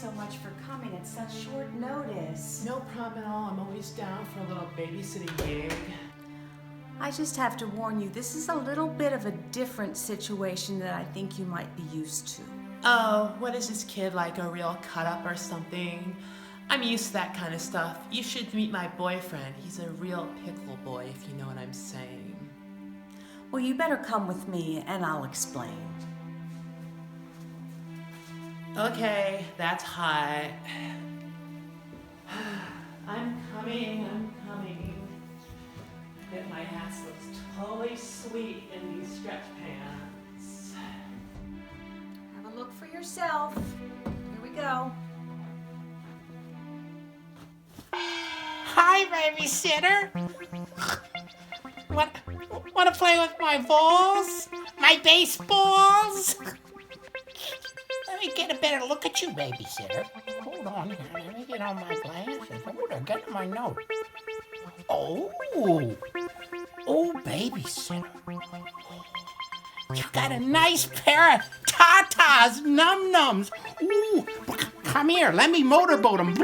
so much for coming at such short notice. No problem at all. I'm always down for a little babysitting gig. I just have to warn you, this is a little bit of a different situation than I think you might be used to. Oh, what is this kid, like a real cut-up or something? I'm used to that kind of stuff. You should meet my boyfriend. He's a real pickle boy, if you know what I'm saying. Well, you better come with me and I'll explain. Okay, that's hot. I'm coming. Bet my ass looks totally sweet in these stretch pants. Have a look for yourself. Here we go. Hi, babysitter. Want to play with my balls? My baseballs? Let me get a better look at you, babysitter. Hold on here. Let me get on my glasses. Hold on, get my nose. Oh, babysitter. You got a nice pair of tatas, num-nums. Ooh, come here, let me motorboat them.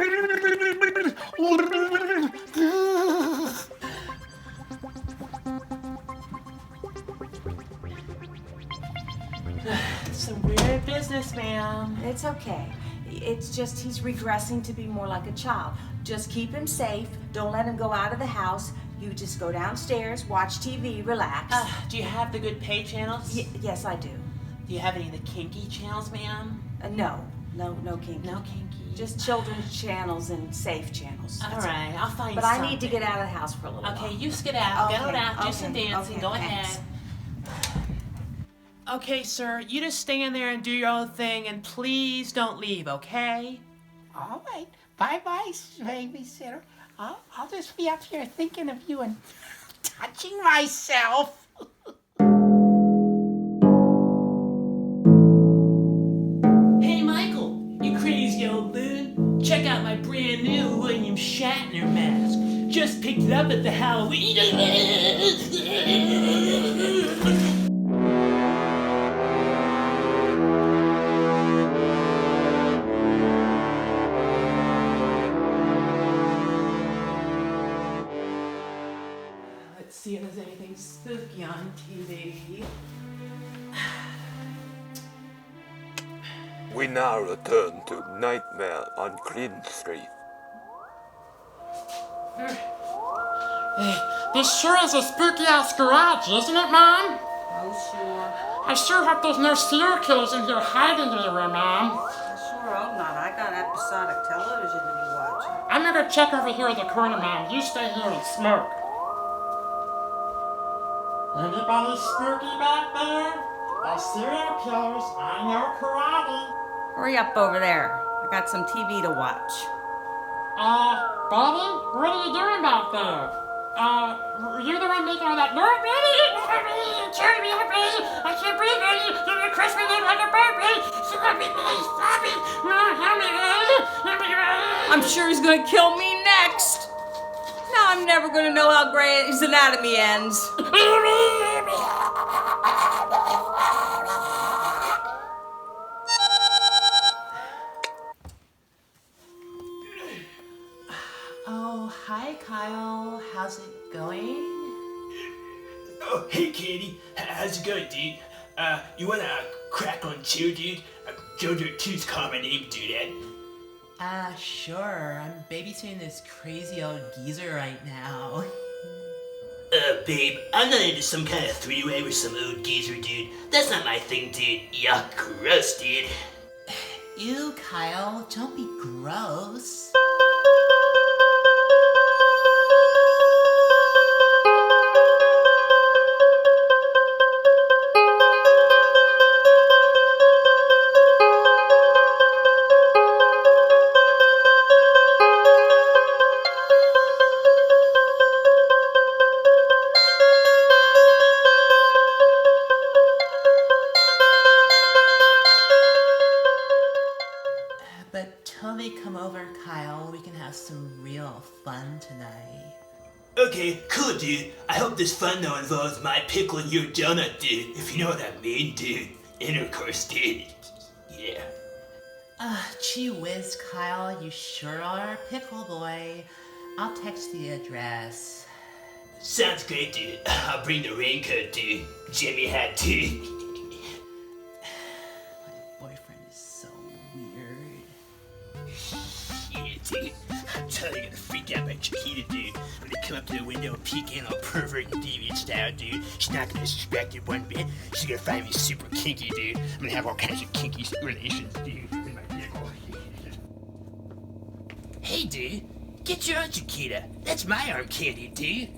Some weird business, ma'am. It's okay. It's just he's regressing to be more like a child. Just keep him safe. Don't let him go out of the house. You just go downstairs, watch TV, relax. Do you have the good pay channels? Yes, I do. Do you have any of the kinky channels, ma'am? No kinky. No kinky. Just children's channels and safe channels. All right, I'll find But something. I need to get out of the house for a little while. Okay, you skedaddle. Okay, Get out, do okay, some dancing. okay, Go thanks. ahead. Okay, sir, you just stand there and do your own thing, and please don't leave, okay? All right. Bye-bye, babysitter. I'll just be up here thinking of you and touching myself. Hey, Michael, you crazy old loon. Check out my brand new William Shatner mask. Just picked it up at the Halloween. See if there's anything spooky on TV. We now return to Nightmare on Clean Street. This sure is a spooky-ass garage, isn't it, Mom? Oh, sure. I sure hope there's no serial killers in here hiding anywhere, Mom. I sure hope not. I got episodic television to be watching. I'm gonna check over here in the corner, Mom. You stay here and smoke. Anybody spooky back there? A serial killers, I know karate. Hurry up over there. I got some TV to watch. Buddy, what are you doing back there? You're the one making all that noise, baby? Turn me up, baby. I can't breathe, baby. You're gonna crush me like a baby. Stop me, please. Stop me. No, help me, baby. Help me, baby. I'm sure he's gonna kill me next. Now I'm never gonna know how Grey's Anatomy ends. Oh, hi, Kyle. How's it going? Oh, hey, Katie. How's it going, dude? You wanna crack on Joe, dude? Jojo 2's common name, dude. Sure. I'm babysitting this crazy old geezer right now. Babe, I'm not into some kind of three-way with some old geezer, dude. That's not my thing, dude. Yuck, gross, dude. Ew, Kyle. Don't be gross. But totally come over, Kyle. We can have some real fun tonight. Okay, cool, dude. I hope this fun though involves my pickle and your donut, dude. If you know what I mean, dude. Intercourse, dude. Yeah. Gee whiz, Kyle, you sure are a pickle boy. I'll text the address. Sounds great, dude. I'll bring the raincoat, dude. Jimmy hat, too. My boyfriend is so weird. Yeah, dude. I'm totally gonna freak out by Chiquita, dude. I'm gonna come up to the window and peek in all pervert and deviant style, dude. She's not gonna suspect it one bit. She's gonna find me super kinky, dude. I'm gonna have all kinds of kinky relations, dude. In my vehicle. Hey, dude. Get your own Chiquita. That's my arm candy, dude.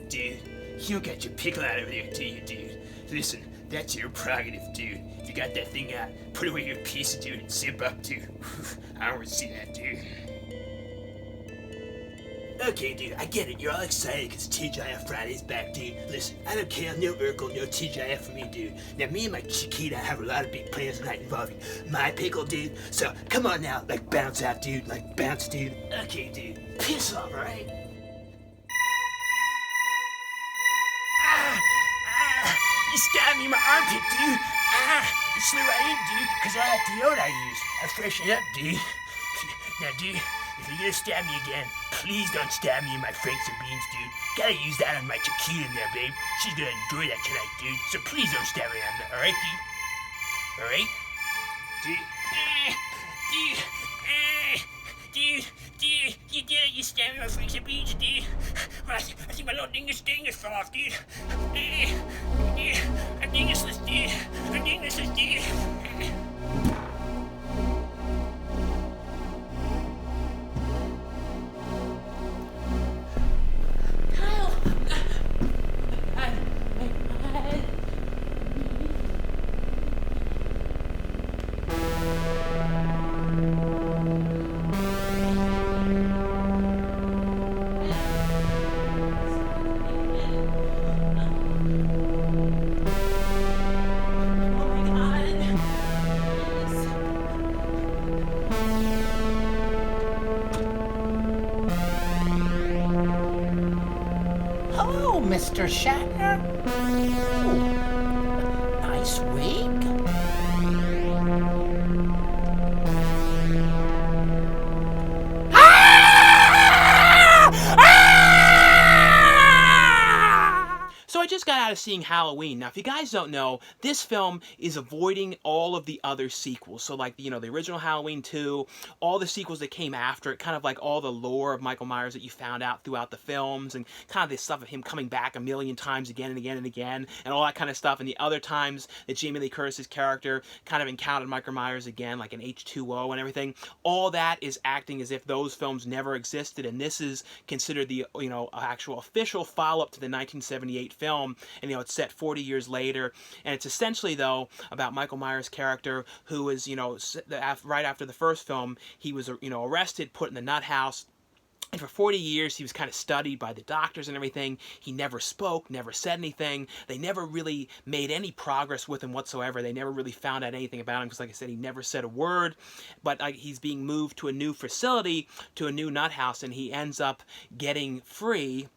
Dude. You don't got your pickle out over there, do you, dude? Listen, that's your prerogative, dude. If you got that thing out, put away your piece, dude, and zip up, dude. I don't want to see that, dude. Okay, dude, I get it. You're all excited because TGIF Friday's back, dude. Listen, I don't care. No Urkel, no TGIF for me, dude. Now, me and my Chiquita have a lot of big plans tonight involving my pickle, dude. So, come on now. Like, bounce out, dude. Like, bounce, dude. Okay, dude. Piss off, alright? You stabbed me in my armpit, dude. It slew right in, dude, because of that deodorant I use. I freshen it up, dude. Now, dude, if you're gonna stab me again, please don't stab me in my Franks and Beans, dude. Gotta use that on my Chiquita in there, babe. She's gonna enjoy that tonight, dude. So please don't stab me on that, alright, dude? Alright? Dude, you did it. You stabbed me in my Franks and Beans, dude. I think my little dingus fell off, dude. I'm dingusless, dude. I'm dingusless, dude. Mr. Shatner? Ooh, nice wig. So I just got out of seeing Halloween. Now, if you guys don't know, this film is avoiding all of the other sequels. So, like, you know, the original Halloween 2, all the sequels that came after it, kind of like all the lore of Michael Myers that you found out throughout the films, and kind of this stuff of him coming back a million times again and again and again, and all that kind of stuff. And the other times that Jamie Lee Curtis's character kind of encountered Michael Myers again, like in H2O and everything, all that is acting as if those films never existed, and this is considered the, you know, actual official follow-up to the 1978 film, and, you know, it's set 40 years later, and it's essentially, though, about Michael Myers' character, who is, you know, right after the first film, he was, you know, arrested, put in the nut house. And for 40 years, he was kind of studied by the doctors and everything. He never spoke, never said anything. They never really made any progress with him whatsoever. They never really found out anything about him because, like I said, he never said a word. But he's being moved to a new facility, to a new nut house, and he ends up getting free.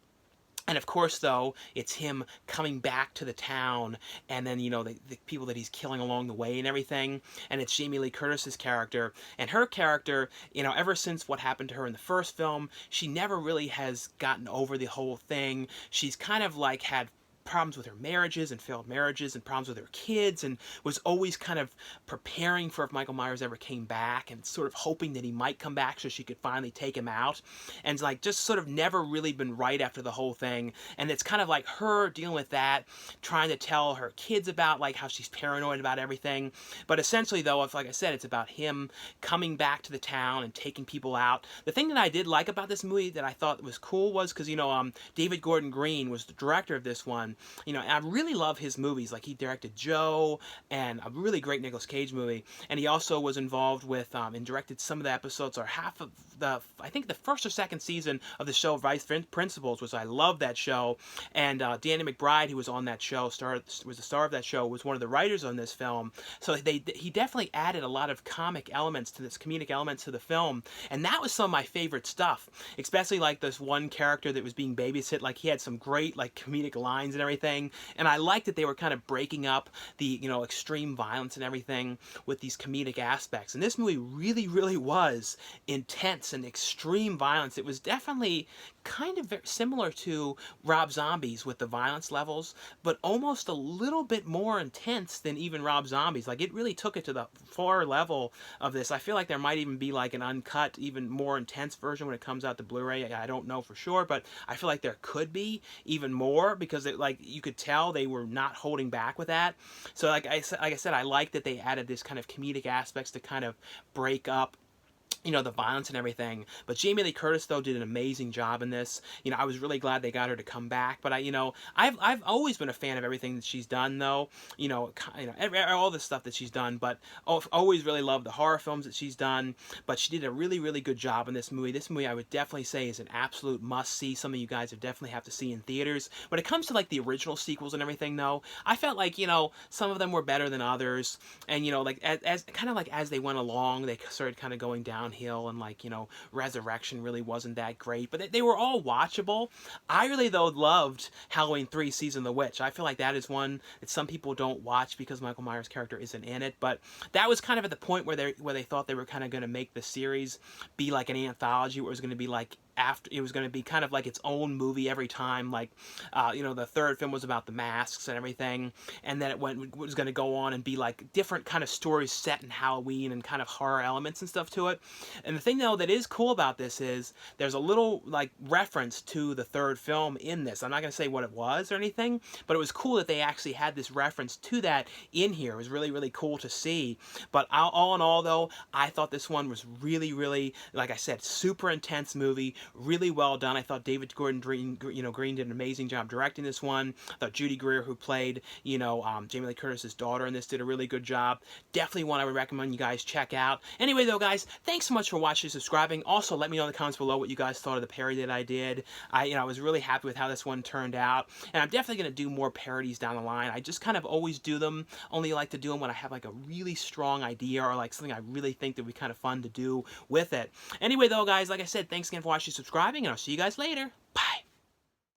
And of course, though, it's him coming back to the town, and then, you know, the people that he's killing along the way and everything. And it's Jamie Lee Curtis's character. And her character, you know, ever since what happened to her in the first film, she never really has gotten over the whole thing. She's kind of like had problems with her marriages and failed marriages and problems with her kids, and was always kind of preparing for if Michael Myers ever came back and sort of hoping that he might come back so she could finally take him out, and like just sort of never really been right after the whole thing. And it's kind of like her dealing with that, trying to tell her kids about like how she's paranoid about everything. But essentially, though, if, like I said, it's about him coming back to the town and taking people out. The thing that I did like about this movie that I thought was cool was because, you know, David Gordon Green was the director of this one. You know, and I really love his movies. Like, he directed Joe and a really great Nicolas Cage movie. And he also was involved with and directed some of the episodes, or half of the, I think the first or second season of the show Vice Principals, which I love that show. And Danny McBride, who was on that show, was the star of that show, was one of the writers on this film. So he definitely added a lot of comedic elements to the film. And that was some of my favorite stuff, especially like this one character that was being babysit. Like, he had some great like comedic lines and everything. And I liked that they were kind of breaking up the, you know, extreme violence and everything with these comedic aspects. And this movie really, really was intense and extreme violence. It was definitely kind of very similar to Rob Zombie's with the violence levels, but almost a little bit more intense than even Rob Zombie's. Like, it really took it to the far level of this. I feel like there might even be like an uncut, even more intense version when it comes out to Blu-ray. I don't know for sure, but I feel like there could be even more, because it, like, you could tell they were not holding back with that. So like I said, I like that they added this kind of comedic aspects to kind of break up, you know, the violence and everything. But Jamie Lee Curtis, though, did an amazing job in this. You know, I was really glad they got her to come back. But I've always been a fan of everything that she's done, though. All the stuff that she's done. But I've always really loved the horror films that she's done. But she did a really, really good job in this movie. This movie, I would definitely say, is an absolute must-see. Some of you guys would definitely have to see in theaters. When it comes to, like, the original sequels and everything, though, I felt like, you know, some of them were better than others. And, you know, like, as they went along, they started kind of going downhill, and, like, you know, Resurrection really wasn't that great, but they were all watchable. I really, though, loved Halloween 3 Season of the Witch. I feel like that is one that some people don't watch because Michael Myers' character isn't in it, but that was kind of at the point where they thought they were kind of going to make the series be like an anthology, where it was going to be like, after it was going to be kind of like its own movie every time. Like, you know, the third film was about the masks and everything, and then it was going to go on and be like different kind of stories set in Halloween and kind of horror elements and stuff to it. And the thing, though, that is cool about this is there's a little, like, reference to the third film in this. I'm not going to say what it was or anything, but it was cool that they actually had this reference to that in here. It was really, really cool to see. But all in all, though, I thought this one was really, really, like I said, super intense movie. Really well done. I thought David Gordon Green did an amazing job directing this one. I thought Judy Greer, who played, you know, Jamie Lee Curtis's daughter in this, did a really good job. Definitely one I would recommend you guys check out. Anyway, though, guys, thanks so much for watching and subscribing. Also, let me know in the comments below what you guys thought of the parody that I did. I was really happy with how this one turned out, and I'm definitely going to do more parodies down the line. I just kind of always do them. Only like to do them when I have like a really strong idea, or like something I really think that would be kind of fun to do with it. Anyway, though, guys, like I said, thanks again for watching, subscribing, and I'll see you guys later.